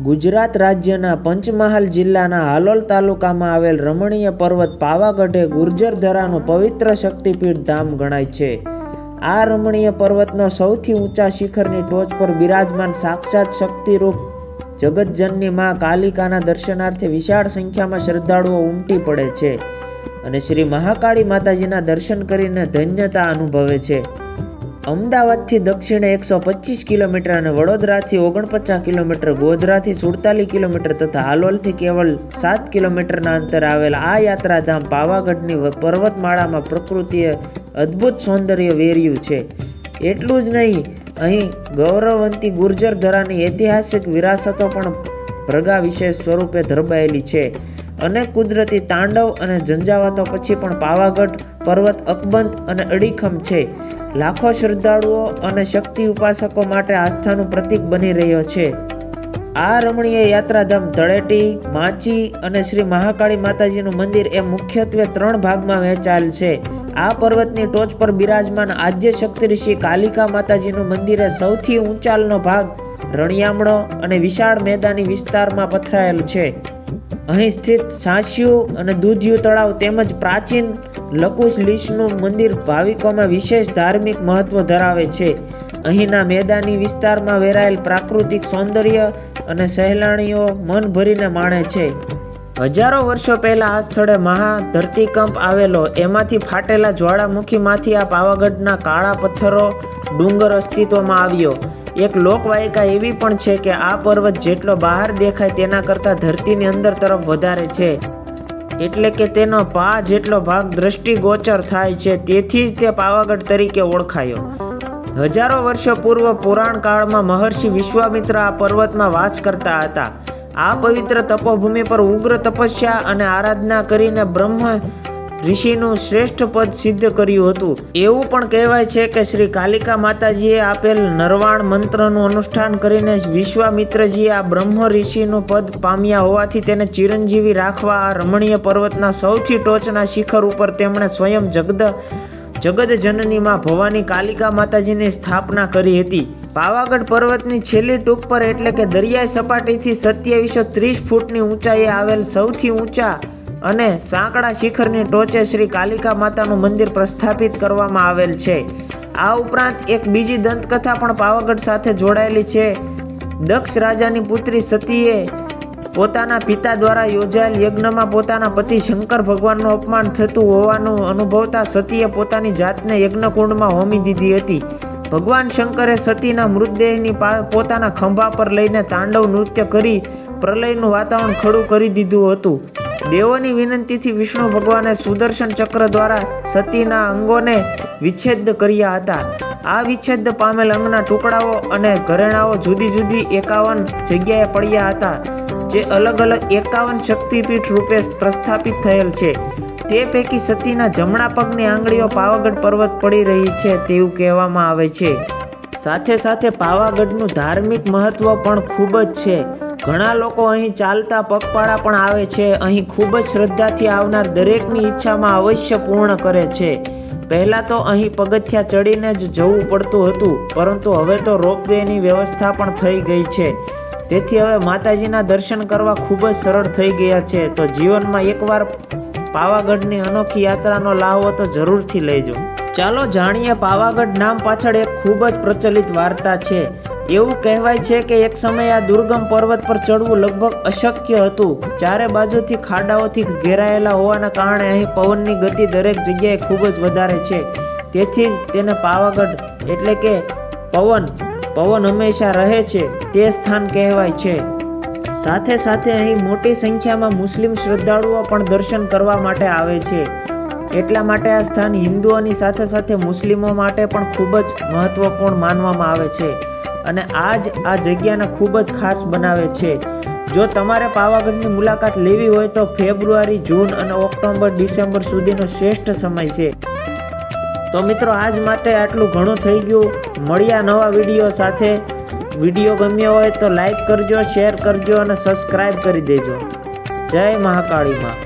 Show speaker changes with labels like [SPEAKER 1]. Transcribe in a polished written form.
[SPEAKER 1] ગુજરાત રાજ્યના પંચમહાલ જિલ્લાના હાલોલ તાલુકામાં આવેલ રમણીય પર્વત પાવાગઢ એ ગુર્જર ધરાનું પવિત્ર શક્તિપીઠ ધામ ગણાય છે. આ રમણીય પર્વતનો સૌથી ઊંચા શિખરની ટોચ પર બિરાજમાન સાક્ષાત શક્તિરૂપ જગતજનની મા કાલિકાના દર્શનાર્થે વિશાળ સંખ્યામાં શ્રદ્ધાળુઓ ઉમટી પડે છે અને શ્રી મહાકાળી માતાજીના દર્શન કરીને ધન્યતા અનુભવે છે. અમદાવાદથી દક્ષિણે 125 કિલોમીટર અને વડોદરાથી 49 કિલોમીટર, ગોધરાથી 47 કિલોમીટર તથા હાલોલથી કેવળ 7 કિલોમીટરના અંતરે આવેલા આ યાત્રાધામ પાવાગઢની પર્વતમાળામાં પ્રકૃતિએ અદ્ભુત સૌંદર્ય વેર્યું છે. એટલું જ નહીં, અહીં ગૌરવવંતી ગુર્જર ધરાની ઐતિહાસિક વિરાસતો પણ ભ્રગા વિશેષ સ્વરૂપે ધરબાયેલી છે. અનેક કુદરતી તાંડવ અને ઝંઝાવાતો પછી પણ પાવાગઢ પર્વત અકબંધ અને અડીખમ છે. લાખો શ્રદ્ધાળુઓ અને શક્તિ ઉપાસકો માટે આસ્થાનું પ્રતીક બની રહ્યો છે. આ રમણીય યાત્રાધામ તળેટી, માચી અને શ્રી મહાકાળી માતાજીનું મંદિર એ મુખ્યત્વે 3 ભાગમાં વહેંચાયેલ છે. આ પર્વતની ટોચ પર બિરાજમાન આદ્ય શક્તિ ઋષિ કાલિકા માતાજીનું મંદિર એ સૌથી ઊંચાલનો ભાગ રણિયામણો અને વિશાળ મેદાની વિસ્તારમાં પથરાયેલ છે. અહીં સ્થિત સાંસ્યું અને દૂધિયું તળાવ તેમજ પ્રાચીન લકુશ લીશનું મંદિર ભાવિકોમાં વિશેષ ધાર્મિક મહત્વ ધરાવે છે. અહીંના મેદાની વિસ્તારમાં વેરાયેલ પ્રાકૃતિક સૌંદર્ય અને સહેલાણીઓ મન ભરીને માણે છે. હજારો વર્ષો પહેલા આ સ્થળે મહા ધરતીકંપ આવેલો. એમાંથી ફાટેલા જ્વાળામુખીમાંથી આ પાવાગઢના કાળા પથ્થરો ડુંગર અસ્તિત્વમાં આવ્યો. એક લોકવાયકા એવી પણ છે કે આ પર્વત જેટલો બહાર દેખાય તેના કરતાં ધરતીની અંદર તરફ વધારે છે, એટલે કે તેનો પા જેટલો ભાગ દ્રષ્ટિગોચર થાય છે. તેથી જ તે પાવાગઢ તરીકે ઓળખાયો. હજારો વર્ષો પૂર્વ પુરાણ કાળમાં મહર્ષિ વિશ્વામિત્ર આ પર્વતમાં વાસ કરતા હતા. આ પવિત્ર તપોભૂમિ પર ઉગ્ર તપસ્યા અને આરાધના કરીને બ્રહ્મ ઋષિનું શ્રેષ્ઠ પદ સિદ્ધ કર્યું હતું. એવું પણ કહેવાય છે કે શ્રી કાલિકા માતાજીએ આપેલ નરવાણ મંત્રનું અનુષ્ઠાન કરીને વિશ્વામિત્રજીએ આ બ્રહ્મ ઋષિનું પદ પામ્યા હોવાથી તેને ચિરંજીવી રાખવા આ રમણીય પર્વતના સૌથી ટોચના શિખર ઉપર તેમણે સ્વયં જગતજનનીમાં ભવાની કાલિકા માતાજીની સ્થાપના કરી હતી. પાવાગઢ પર્વતની છેલ્લી ટૂંક પર એટલે કે દરિયાઈ સપાટીથી 2730 ફૂટની ઊંચાઈએ આવેલ સૌથી ઊંચા અને સાંકડા શિખરની ટોચે શ્રી કાલિકા માતાનું મંદિર પ્રસ્થાપિત કરવામાં આવેલ છે. આ ઉપરાંત એક બીજી દંતકથા પણ પાવાગઢ સાથે જોડાયેલી છે. દક્ષ રાજાની પુત્રી સતીએ પોતાના પિતા દ્વારા યોજાયેલ યજ્ઞમાં પોતાના પતિ શંકર ભગવાનનું અપમાન થતું હોવાનું અનુભવતા સતીએ પોતાની જાતને યજ્ઞકુંડમાં હોમી દીધી હતી. ભગવાન શંકરે સતીના મૃતદેહની પોતાના ખંભા પર લઈને તાંડવ નૃત્ય કરી પ્રલયનું વાતાવરણ ખડું કરી દીધું હતું. દેવોની વિનંતીથી વિષ્ણુ ભગવાને સુદર્શન ચક્ર દ્વારા સતીના અંગોને વિચ્છેદ કર્યા હતા. આ વિચ્છેદ પામેલ અંગના ટુકડાઓ અને ઘરેણાઓ જુદી જુદી 51 જગ્યાએ પડ્યા હતા, જે અલગ અલગ 51 શક્તિપીઠ રૂપે પ્રસ્થાપિત થયેલ છે. તે પૈકી સતીના જમણા પગની આંગળીઓ પાવાગઢ પર્વત પડી રહી છે તેવું કહેવામાં આવે છે. સાથે સાથે પાવાગઢનું ધાર્મિક મહત્વ પણ ખૂબ જ છે. ઘણા લોકો અહીં ચાલતા પગપાળા પણ આવે છે. અહીં ખૂબ જ શ્રદ્ધાથી આવનાર દરેકની ઈચ્છામાં અવશ્ય પૂર્ણ કરે છે. પહેલાં તો અહીં પગથિયા ચડીને જ જવું પડતું હતું, પરંતુ હવે તો રોપવેની વ્યવસ્થા પણ થઈ ગઈ છે. તેથી હવે માતાજીના દર્શન કરવા ખૂબ જ સરળ થઈ ગયા છે. તો જીવનમાં એકવાર પાવાગઢની અનોખી યાત્રાનો લાહવો તો જરૂરથી લેજો. ચાલો જાણીએ પાવાગઢ નામ પાછળ એક ખૂબ જ પ્રચલિત વાર્તા છે. એવું કહેવાય છે કે એક સમયે આ દુર્ગમ પર્વત પર ચડવું લગભગ અશક્ય હતું. ચારે બાજુથી ખાડાઓથી ઘેરાયેલા હોવાના કારણે અહીં પવનની ગતિ દરેક જગ્યાએ ખૂબ જ વધારે છે. તેથી જ તેને પાવાગઢ એટલે કે પવન હંમેશા રહે છે તે સ્થાન કહેવાય છે. સાથે સાથે અહીં મોટી સંખ્યામાં મુસ્લિમ શ્રદ્ધાળુઓ પણ દર્શન કરવા માટે આવે છે. એટલા માટે આ સ્થાન હિન્દુઓની સાથે સાથે મુસ્લિમો માટે પણ ખૂબ જ મહત્વપૂર્ણ માનવામાં આવે છે અને આ જગ્યાને ખૂબ જ ખાસ બનાવે છે. જો તમારે પાવાગઢની મુલાકાત લેવી હોય તો ફેબ્રુઆરી, જૂન અને ઓક્ટોબર, ડિસેમ્બર સુધીનો શ્રેષ્ઠ સમય છે. તો મિત્રો, આજ માટે આટલું ઘણું થઈ ગયું. મળ્યા નવા વિડીયો સાથે. વિડીયો ગમ્યો હોય તો લાઈક કરજો, શેર કરજો અને સબસ્ક્રાઈબ કરી દેજો. જય મહાકાળી માં.